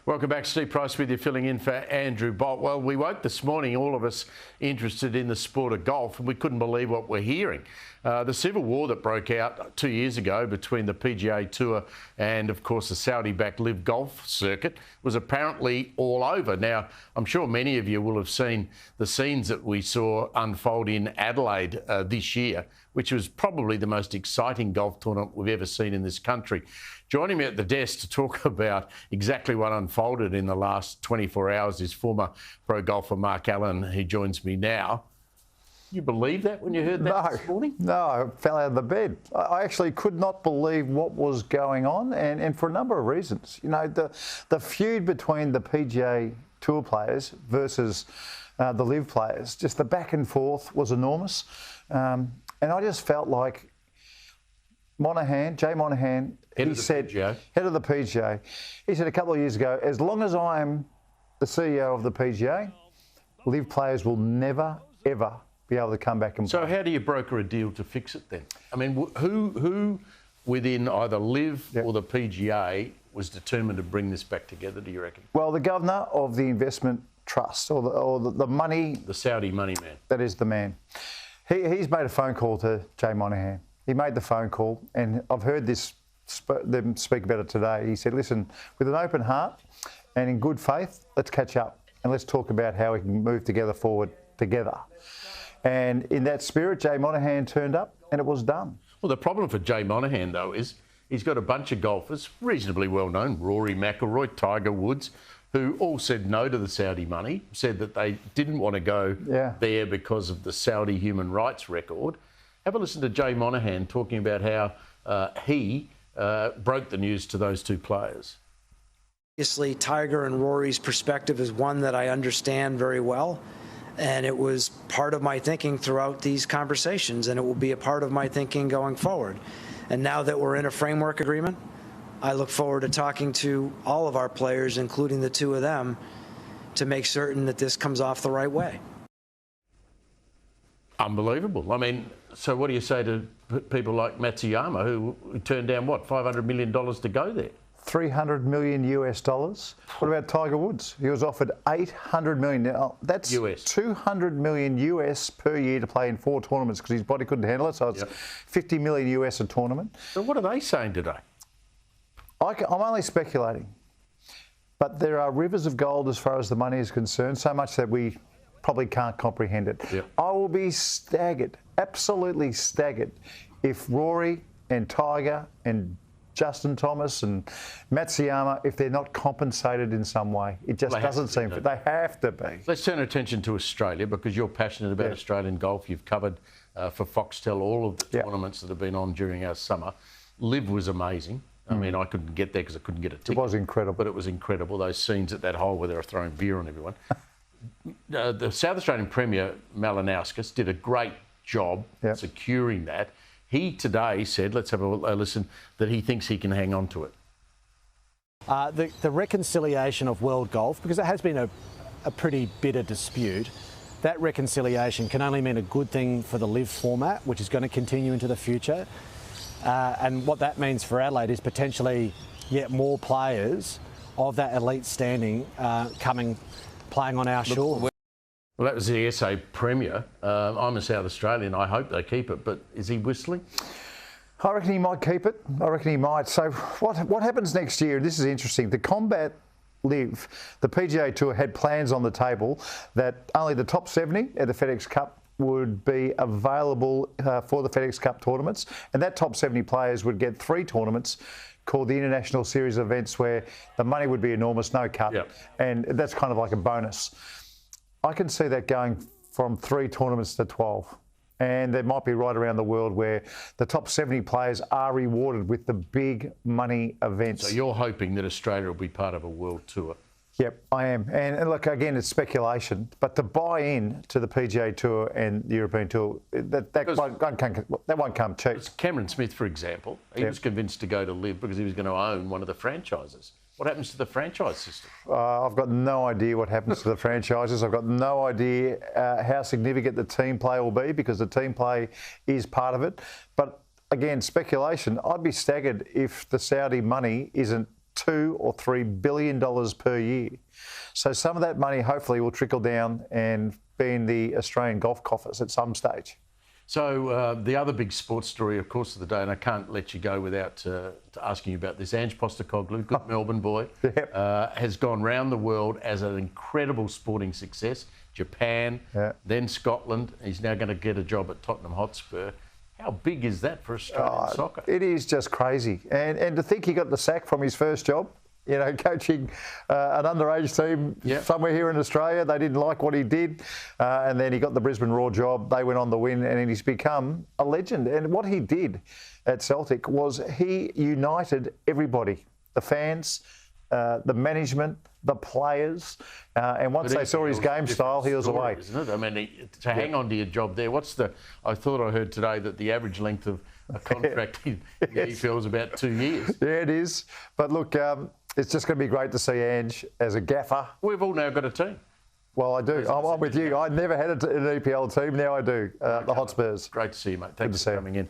Welcome back. Steve Price with you, filling in for Andrew Bolt. Well, we woke this morning, all of us interested in the sport of golf, and we couldn't believe what we're hearing. The civil war that broke out 2 years ago between the PGA Tour and, of course, the Saudi-backed Live Golf circuit was apparently all over. Now, I'm sure many of you will have seen the scenes that we saw unfold in Adelaide this year, which was probably the most exciting golf tournament we've ever seen in this country. Joining me at the desk to talk about exactly what unfolded in the last 24 hours is former pro golfer Mark Allen, who joins me now. You believe that when you heard that this morning? No, I fell out of the bed. I actually could not believe what was going on, and for a number of reasons. You know, the feud between the PGA Tour players versus the Live players, just the back and forth was enormous. And I just felt like Jay Monahan, head of the PGA, he said a couple of years ago, as long as I'm the CEO of the PGA, Live players will never, ever be able to come back and play. So how do you broker a deal to fix it then? I mean, who within either Live or the PGA was determined to bring this back together, do you reckon? Well, the governor of the investment trust, or the money... The Saudi money man. That is the man. He's made a phone call to Jay Monahan. He made the phone call, and I've heard them speak about it today. He said, listen, with an open heart and in good faith, let's catch up and let's talk about how we can move forward together. And in that spirit, Jay Monahan turned up and it was done. Well, the problem for Jay Monahan, though, is he's got a bunch of golfers, reasonably well known, Rory McIlroy, Tiger Woods, who all said no to the Saudi money, said that they didn't want to go there because of the Saudi human rights record. Have a listen to Jay Monahan talking about how he broke the news to those two players. Obviously, Tiger and Rory's perspective is one that I understand very well, and it was part of my thinking throughout these conversations, and it will be a part of my thinking going forward. And now that we're in a framework agreement, I look forward to talking to all of our players, including the two of them, to make certain that this comes off the right way. Unbelievable. I mean, so what do you say to people like Matsuyama, who turned down, what, $500 million to go there? $300 million US. What about Tiger Woods? He was offered $800 million. Now, that's US. $200 million US per year to play in 4 tournaments because his body couldn't handle it. So it's $50 million US a tournament. So what are they saying today? I'm only speculating. But there are rivers of gold as far as the money is concerned, so much that we probably can't comprehend it. I will be staggered, absolutely staggered, if Rory and Tiger and Justin Thomas and Matsuyama, if they're not compensated in some way. It just doesn't seem fit. They have to be. Let's turn our attention to Australia, because you're passionate about Australian golf. You've covered for Foxtel all of the tournaments that have been on during our summer. Live was amazing. I mean, I couldn't get there because I couldn't get a ticket. It was incredible. But it was incredible, those scenes at that hole where they were throwing beer on everyone. The South Australian Premier, Malinauskas, did a great job securing that. He today said, let's have a listen, that he thinks he can hang on to it. The reconciliation of world golf, because it has been a pretty bitter dispute, that reconciliation can only mean a good thing for the Live format, which is going to continue into the future. And what that means for Adelaide is potentially yet more players of that elite standing playing on our shore. Well, that was the SA Premier. I'm a South Australian. I hope they keep it, but is he whistling? I reckon he might keep it. I reckon he might. So what happens next year? This is interesting. To combat Live, the PGA Tour had plans on the table that only the top 70 at the FedEx Cup would be available for the FedEx Cup tournaments, and that top 70 players would get 3 tournaments called the International Series of Events, where the money would be enormous, no cut, and that's kind of like a bonus. I can see that going from 3 tournaments to 12. And there might be right around the world where the top 70 players are rewarded with the big money events. So you're hoping that Australia will be part of a world tour? Yep, I am. And look, again, it's speculation, but to buy in to the PGA Tour and the European Tour, that won't come cheap. Cameron Smith, for example, he was convinced to go to Live because he was going to own one of the franchises. What happens to the franchise system? I've got no idea what happens to the franchises. I've got no idea how significant the team play will be, because the team play is part of it. But again, speculation. I'd be staggered if the Saudi money isn't $2 or $3 billion per year. So some of that money hopefully will trickle down and be in the Australian golf coffers at some stage. So the other big sports story, of course, of the day, and I can't let you go without asking you about this. Ange Postecoglou, good Melbourne boy, has gone round the world as an incredible sporting success. Japan, then Scotland. He's now going to get a job at Tottenham Hotspur. How big is that for Australian soccer? It is just crazy. And to think he got the sack from his first job, you know, coaching an underage team somewhere here in Australia. They didn't like what he did. And then he got the Brisbane Roar job. They went on the win and he's become a legend. And what he did at Celtic was he united everybody, the fans, the management, the players. And once they saw his game style, he was away. Isn't it? I mean, to hang on to your job there, I thought I heard today that the average length of a contract he feels about 2 years. Yeah, it is. But look, it's just going to be great to see Ange as a gaffer. We've all now got a team. Well, I do. I'm with you. I never had an EPL team. Now I do. The Hotspurs. Great to see you, mate. Thanks for coming in.